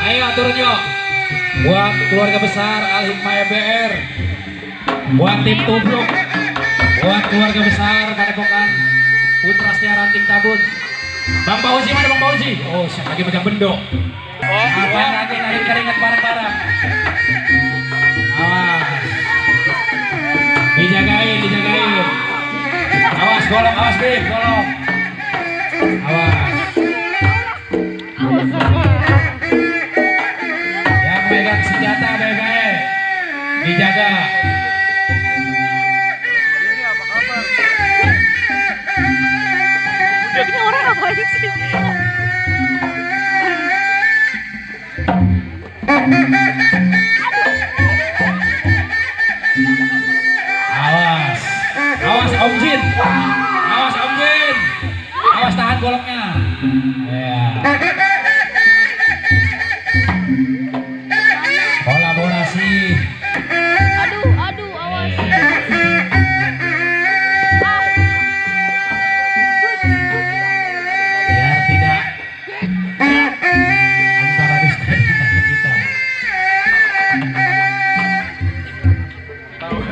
Ayo turun yuk. Buat keluarga besar Al Hikmah EBR, buat tim Tubruk, buat keluarga besar Padepokan Putra Setia Ranting Tabun. Bang Fauzi mana Bang Fauzi? Oh, siapa lagi pegang bendok? Apa nanti narik keringat bareng-bareng? Awas, dijagain, dijagain. Awas golong, awas Bim, golong. Awas. Yang pegang senjata baik-baik, dijaga. Ini orang ngapain sih? Awas, awas Om Jin, awas Om Jin, awas tahan goloknya. Ya. Kolaborasi. Aduh, awas. Biar tidak antara dusta dan kita. Aduh.